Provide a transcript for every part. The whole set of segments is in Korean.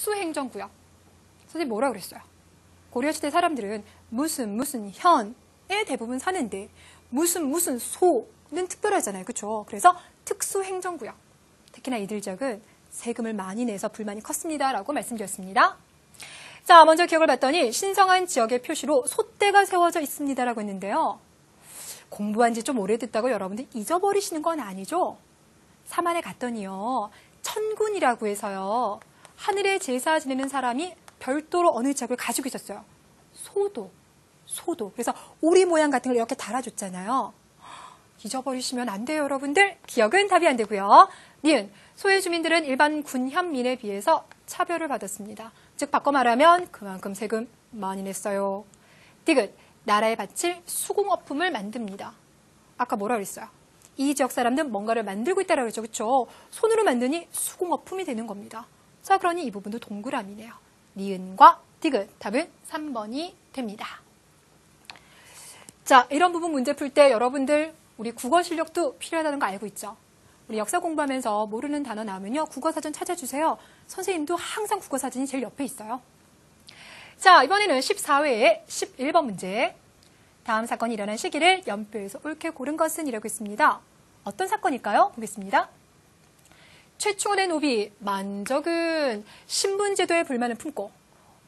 특수행정구역. 선생님 뭐라 그랬어요? 고려시대 사람들은 무슨 현에 대부분 사는데 무슨 소는 특별하잖아요. 그렇죠? 그래서 특수행정구역. 특히나 이들 지역은 세금을 많이 내서 불만이 컸습니다. 라고 말씀드렸습니다. 자, 먼저 기억을 봤더니 신성한 지역의 표시로 소대가 세워져 있습니다. 라고 했는데요. 공부한 지 좀 오래됐다고 여러분들 잊어버리시는 건 아니죠? 사만에 갔더니요. 천군이라고 해서요. 하늘에 제사 지내는 사람이 별도로 어느 지역을 가지고 있었어요. 소도. 그래서 오리 모양 같은 걸 이렇게 달아줬잖아요. 잊어버리시면 안 돼요, 여러분들. 기억은 답이 안 되고요. 니은, 소의 주민들은 일반 군현민에 비해서 차별을 받았습니다. 즉 바꿔 말하면 그만큼 세금 많이 냈어요. 디귿, 나라에 바칠 수공업품을 만듭니다. 아까 뭐라 그랬어요? 이 지역 사람들은 뭔가를 만들고 있다라고 그랬죠. 그렇죠? 손으로 만드니 수공업품이 되는 겁니다. 자, 그러니 이 부분도 동그라미네요. 니은과 디귿, 답은 3번이 됩니다. 자, 이런 부분 문제 풀 때 여러분들 우리 국어 실력도 필요하다는 거 알고 있죠? 우리 역사 공부하면서 모르는 단어 나오면요. 국어사전 찾아주세요. 선생님도 항상 국어사전이 제일 옆에 있어요. 자, 이번에는 14회의 11번 문제. 다음 사건이 일어난 시기를 연표에서 옳게 고른 것은 이라고 있습니다. 어떤 사건일까요? 보겠습니다. 최충원의 노비 만적은 신분제도에 불만을 품고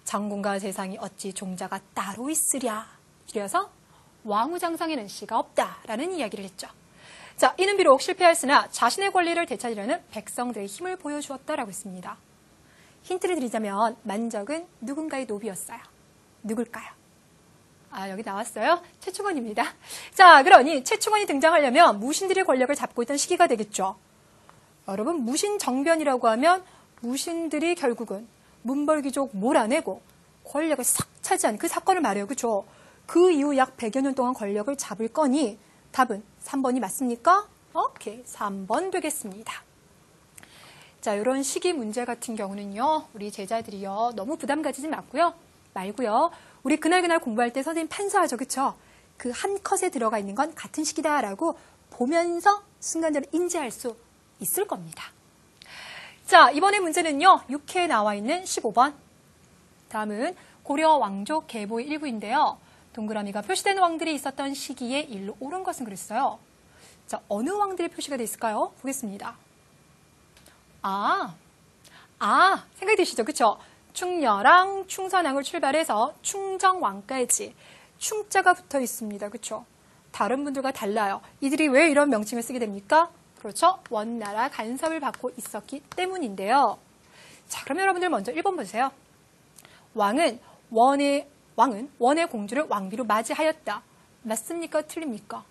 장군과 재상이 어찌 종자가 따로 있으랴. 줄여서 왕후장상에는 씨가 없다라는 이야기를 했죠. 자, 이는 비록 실패하였으나 자신의 권리를 되찾으려는 백성들의 힘을 보여주었다라고 했습니다. 힌트를 드리자면 만적은 누군가의 노비였어요. 누굴까요? 아, 여기 나왔어요. 최충원입니다. 자, 그러니 최충원이 등장하려면 무신들의 권력을 잡고 있던 시기가 되겠죠. 여러분, 무신정변이라고 하면 무신들이 결국은 문벌귀족 몰아내고 권력을 싹 차지한 그 사건을 말해요. 그렇죠? 그 이후 약 100여 년 동안 권력을 잡을 거니 답은 3번이 맞습니까? 오케이, 3번 되겠습니다. 자, 이런 시기 문제 같은 경우는요. 우리 제자들이요. 너무 부담 가지지 말고요. 우리 그날 공부할 때 선생님 판서하죠. 그렇죠? 그 한 컷에 들어가 있는 건 같은 시기다라고 보면서 순간적으로 인지할 수 있을 겁니다. 자, 이번에 문제는요. 6회에 나와 있는 15번. 다음은 고려 왕족 계보의 일부인데요. 동그라미가 표시된 왕들이 있었던 시기에 일로 옳은 것은 그랬어요. 자, 어느 왕들의 표시가 돼 있을까요? 보겠습니다. 생각이 드시죠? 그쵸? 충녀랑 충선왕을 출발해서 충정왕까지 충자가 붙어 있습니다. 그쵸? 다른 분들과 달라요. 이들이 왜 이런 명칭을 쓰게 됩니까? 그렇죠? 원나라 간섭을 받고 있었기 때문인데요. 자, 그러면 여러분들 먼저 1번 보세요. 왕은 원의 공주를 왕비로 맞이하였다. 맞습니까? 틀립니까?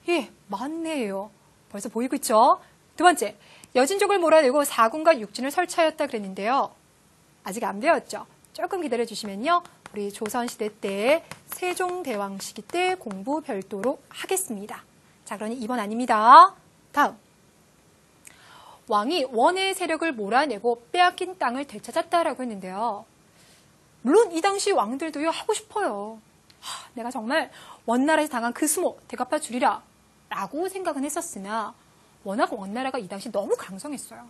예, 맞네요. 벌써 보이고 있죠? 두 번째, 여진족을 몰아내고 사군과 육진을 설치하였다 그랬는데요. 아직 안 배웠죠? 조금 기다려주시면요. 우리 조선시대 때 세종대왕 시기 때 공부 별도로 하겠습니다. 자, 그러니 2번 아닙니다. 다음. 왕이 원의 세력을 몰아내고 빼앗긴 땅을 되찾았다라고 했는데요. 물론 이 당시 왕들도요 하고 싶어요. 내가 정말 원나라에서 당한 그 수모 대갚아 주리라 라고 생각은 했었으나 워낙 원나라가 이 당시 너무 강성했어요.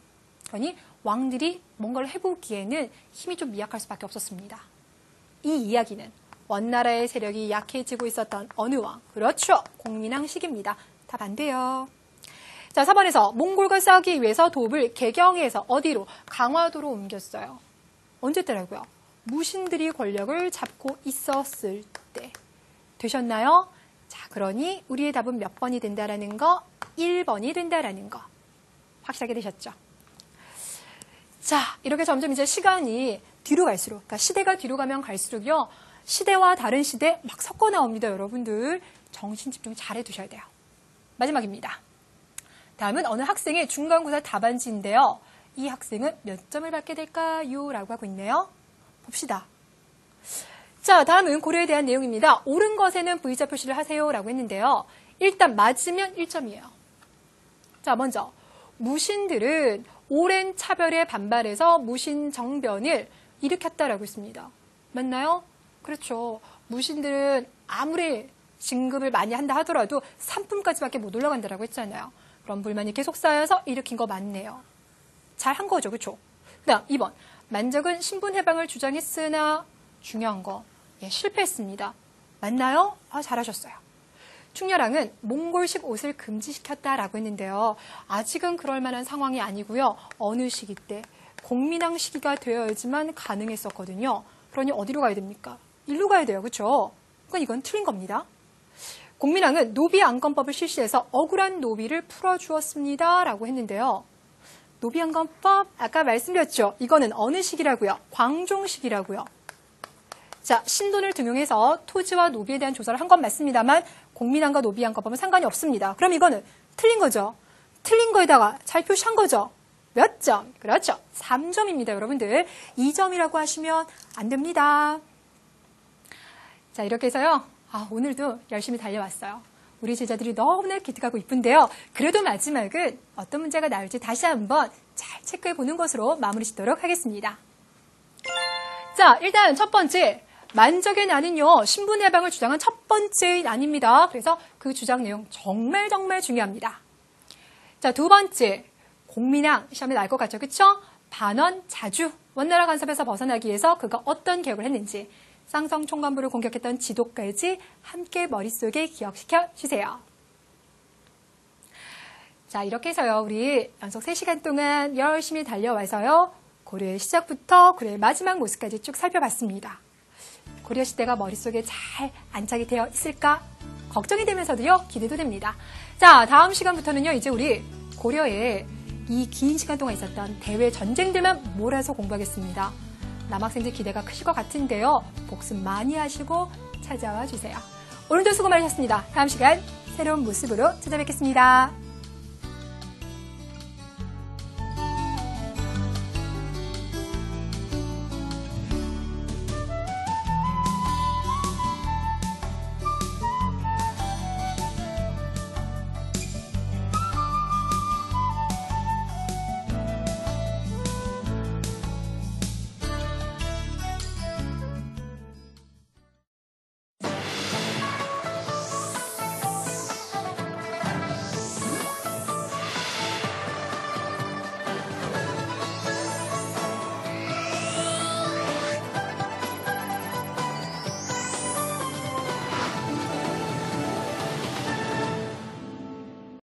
그러니 왕들이 뭔가를 해보기에는 힘이 좀 미약할 수밖에 없었습니다. 이 이야기는 원나라의 세력이 약해지고 있었던 어느 왕? 그렇죠. 공민왕 시기입니다. 답 안 돼요. 자, 4번에서 몽골과 싸우기 위해서 도읍을 개경에서 어디로? 강화도로 옮겼어요. 언제 때라고요? 무신들이 권력을 잡고 있었을 때. 되셨나요? 자, 그러니 우리의 답은 몇 번이 된다라는 거? 1번이 된다라는 거. 확실하게 되셨죠? 자, 이렇게 점점 이제 시간이 뒤로 갈수록, 그러니까 시대가 뒤로 가면 갈수록요, 시대와 다른 시대 막 섞어 나옵니다, 여러분들. 정신 집중 잘 해두셔야 돼요. 마지막입니다. 다음은 어느 학생의 중간고사 답안지인데요. 이 학생은 몇 점을 받게 될까요? 라고 하고 있네요. 봅시다. 자, 다음은 고려에 대한 내용입니다. 옳은 것에는 V자 표시를 하세요. 라고 했는데요. 일단 맞으면 1점이에요. 자, 먼저 무신들은 오랜 차별에 반발해서 무신정변을 일으켰다라고 했습니다. 맞나요? 그렇죠. 무신들은 아무리 진급을 많이 한다 하더라도 3품까지밖에 못 올라간다라고 했잖아요. 그런 불만이 계속 쌓여서 일으킨 거 맞네요. 잘 한 거죠. 그렇죠? 그 다음 2번. 만적은 신분해방을 주장했으나 중요한 거 실패했습니다. 맞나요? 잘하셨어요. 충렬왕은 몽골식 옷을 금지시켰다라고 했는데요. 아직은 그럴 만한 상황이 아니고요. 어느 시기 때? 공민왕 시기가 되어야지만 가능했었거든요. 그러니 어디로 가야 됩니까? 일로 가야 돼요. 그렇죠? 그러니까 이건 틀린 겁니다. 공민왕은 노비 안건법을 실시해서 억울한 노비를 풀어주었습니다. 라고 했는데요. 노비 안건법 아까 말씀드렸죠. 이거는 어느 시기라고요? 광종 시기라고요. 자, 신돈을 등용해서 토지와 노비에 대한 조사를 한 건 맞습니다만 공민왕과 노비 안건법은 상관이 없습니다. 그럼 이거는 틀린 거죠. 틀린 거에다가 잘 표시한 거죠. 몇 점? 그렇죠. 3점입니다. 여러분들 2점이라고 하시면 안 됩니다. 자, 이렇게 해서요. 오늘도 열심히 달려왔어요. 우리 제자들이 너무나 기특하고 이쁜데요. 그래도 마지막은 어떤 문제가 나올지 다시 한번 잘 체크해 보는 것으로 마무리 짓도록 하겠습니다. 자, 일단 첫 번째. 만적의 난은요, 신분해방을 주장한 첫 번째 난입니다. 그래서 그 주장 내용 정말 중요합니다. 자, 두 번째. 공민왕, 시험에 나올 것 같죠? 그쵸? 반원, 자주, 원나라 간섭에서 벗어나기 위해서 그가 어떤 개혁을 했는지, 쌍성 총관부를 공격했던 지도까지 함께 머릿속에 기억시켜 주세요. 자, 이렇게 해서요, 우리 연속 3시간 동안 열심히 달려와서요, 고려의 시작부터 고려의 마지막 모습까지 쭉 살펴봤습니다. 고려 시대가 머릿속에 잘 안착이 되어 있을까? 걱정이 되면서도요, 기대도 됩니다. 자, 다음 시간부터는요, 이제 우리 고려에 이 긴 시간 동안 있었던 대외 전쟁들만 몰아서 공부하겠습니다. 남학생들 기대가 크실 것 같은데요. 복습 많이 하시고 찾아와 주세요. 오늘도 수고 많으셨습니다. 다음 시간 새로운 모습으로 찾아뵙겠습니다.